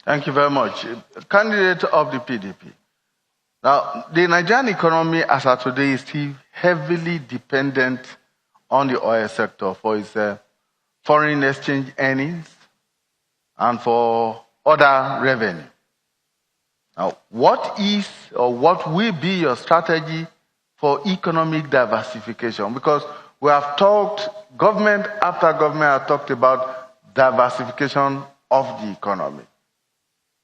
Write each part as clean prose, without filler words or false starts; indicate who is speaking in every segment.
Speaker 1: Thank you very much. Candidate of the PDP. Now, the Nigerian economy as of today is still heavily dependent on the oil sector for its foreign exchange earnings and for other revenue. Now, what is or what will be your strategy for economic diversification? Because we have talked, government after government have talked about diversification of the economy.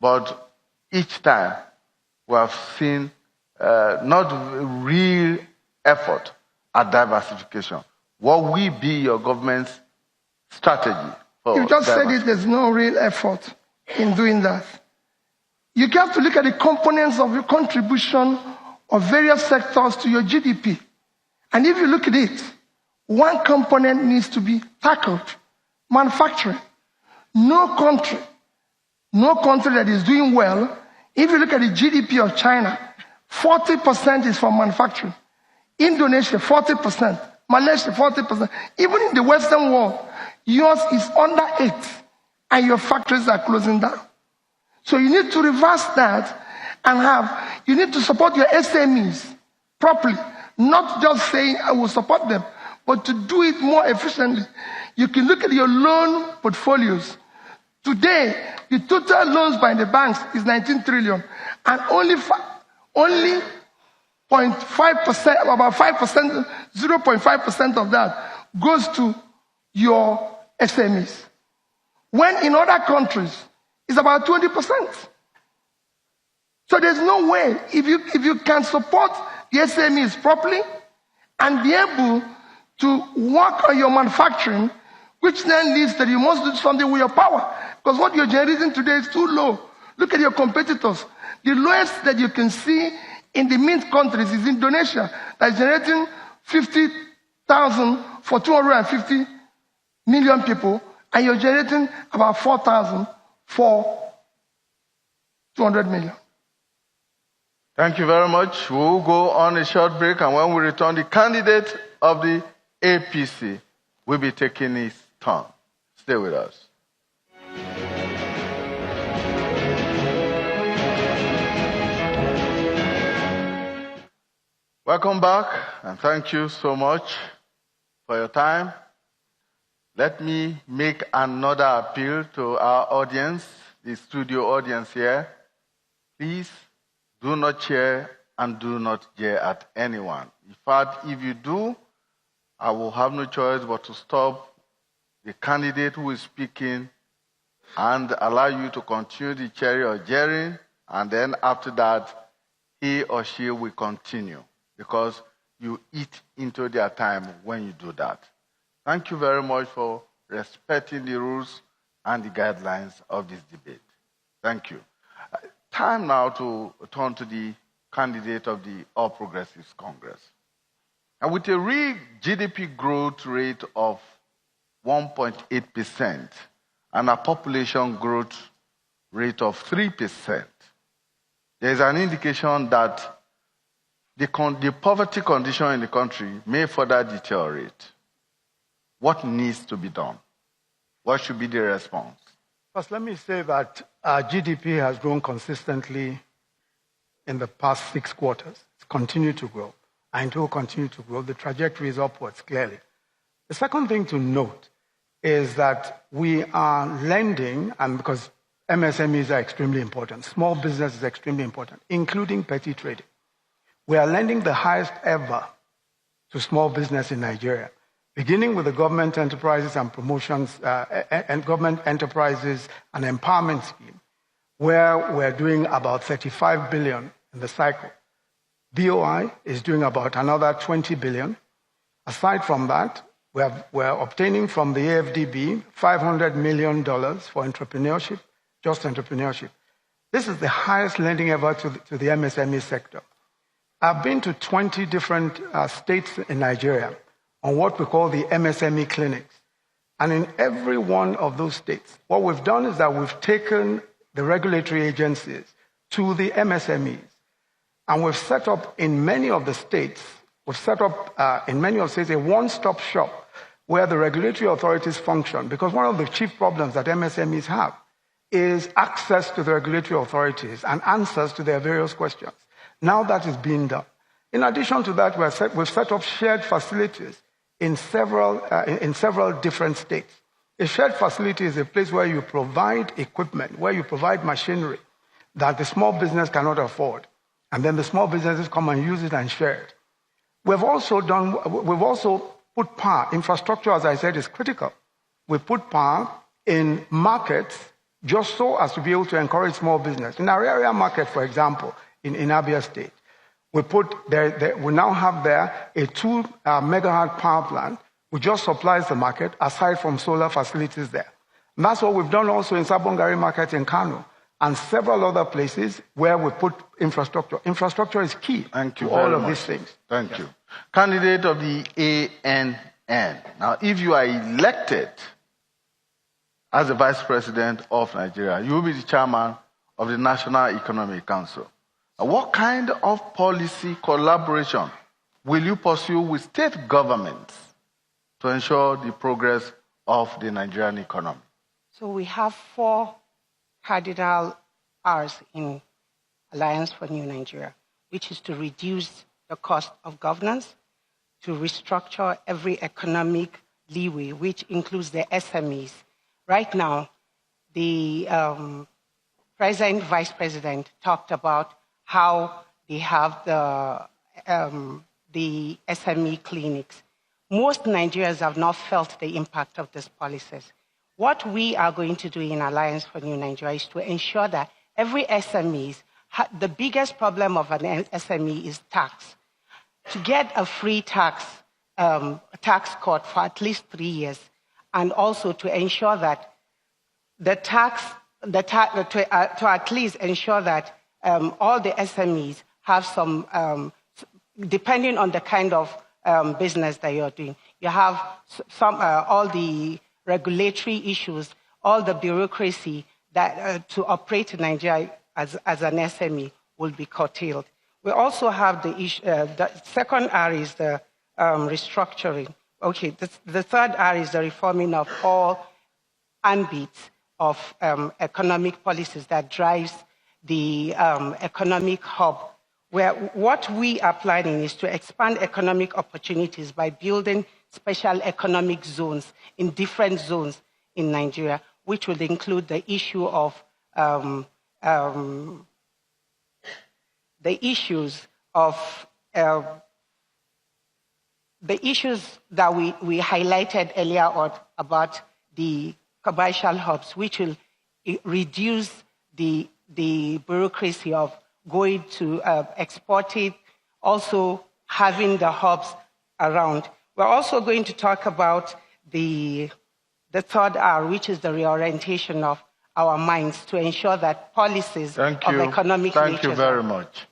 Speaker 1: But each time we have seen not real effort at diversification. What will be your government's strategy?
Speaker 2: You just said it, there's no real effort in doing that. You have to look at the components of your contribution of various sectors to your GDP. And if you look at it, one component needs to be tackled: manufacturing. No country that is doing well, if you look at the GDP of China, 40% is from manufacturing. Indonesia, 40%. Malaysia, 40%. Even in the Western world, yours is under 8, and your factories are closing down. So you need to reverse that and you need to support your SMEs properly. Not just saying, I will support them, but to do it more efficiently. You can look at your loan portfolios. Today, the total loans by the banks is 19 trillion, and only 0.5%, about 5%, 0.5% of that goes to your SMEs. When in other countries, it's about 20%. So there's no way, if you can support the SMEs properly and be able to work on your manufacturing, which then leads that you must do something with your power. Because what you're generating today is too low. Look at your competitors. The lowest that you can see in the mint countries is Indonesia, that's generating 50,000 for 250 million people, and you're generating about 4,000 for 200 million.
Speaker 1: Thank you very much. We'll go on a short break, and when we return, the candidate of the APC will be taking his turn. Stay with us. Welcome back, and thank you so much for your time. Let me make another appeal to our audience, the studio audience here. Please do not cheer and do not jeer at anyone. In fact, if you do, I will have no choice but to stop the candidate who is speaking and allow you to continue the cheering or jeering, and then after that, he or she will continue, because you eat into their time when you do that. Thank you very much for respecting the rules and the guidelines of this debate. Thank you. Time now to turn to the candidate of the All Progressives Congress. And with a real GDP growth rate of 1.8% and a population growth rate of 3%, there is an indication that the poverty condition in the country may further deteriorate. What needs to be done? What should be the response?
Speaker 3: First, let me say that our GDP has grown consistently in the past 6 quarters. It's continued to grow, and it will continue to grow. The trajectory is upwards, clearly. The second thing to note is that we are lending, and because MSMEs are extremely important, small business is extremely important, including petty trading. We are lending the highest ever to small business in Nigeria, beginning with the government enterprises and promotions, and government enterprises and empowerment scheme, where we're doing about 35 billion in the cycle. BOI is doing about another 20 billion. Aside from that, we're obtaining from the AFDB $500 million for entrepreneurship, just entrepreneurship. This is the highest lending ever to the MSME sector. I've been to 20 different states in Nigeria on what we call the MSME clinics. And in every one of those states, what we've done is that we've taken the regulatory agencies to the MSMEs. And we've set up in many of the states, a one-stop shop where the regulatory authorities function. Because one of the chief problems that MSMEs have is access to the regulatory authorities and answers to their various questions. Now that is being done. In addition to that, we've set up shared facilities in several different states. A shared facility is a place where you provide equipment, where you provide machinery that the small business cannot afford. And then the small businesses come and use it and share it. We've also put power. Infrastructure, as I said, is critical. We put power in markets just so as to be able to encourage small business. In our area market, for example, in Abia State, we now have there a 2 megawatt power plant which just supplies the market aside from solar facilities there. And that's what we've done also in Sabongari Market in Kano and several other places where we put infrastructure. Infrastructure is key to all of these things.
Speaker 1: Thank you. Candidate of the ANN. Now, if you are elected as the Vice President of Nigeria, you will be the Chairman of the National Economic Council. What kind of policy collaboration will you pursue with state governments to ensure the progress of the Nigerian economy?
Speaker 4: So we have 4 cardinal R's in Alliance for New Nigeria, which is to reduce the cost of governance, to restructure every economic leeway, which includes the SMEs. Right now, the President, Vice President talked about how they have the SME clinics. Most Nigerians have not felt the impact of these policies. What we are going to do in Alliance for New Nigeria is to ensure that every SME, the biggest problem of an SME is tax. To get a free tax cut for at least 3 years, and also to ensure that to at least ensure that all the SMEs have some, depending on the kind of business that you're doing, you have some all the regulatory issues, all the bureaucracy that to operate in Nigeria as an SME will be curtailed. We also have the issue. The second R is the restructuring. Okay, the third R is the reforming of all ambits of economic policies that drives the economic hub, where what we are planning is to expand economic opportunities by building special economic zones in different zones in Nigeria, which would include the issue of the issues that we highlighted earlier on about the commercial hubs, which will reduce the bureaucracy of going to export it, also having the hubs around. We're also going to talk about the third R, which is the reorientation of our minds to ensure that policies of economic nature.
Speaker 1: Thank you very much.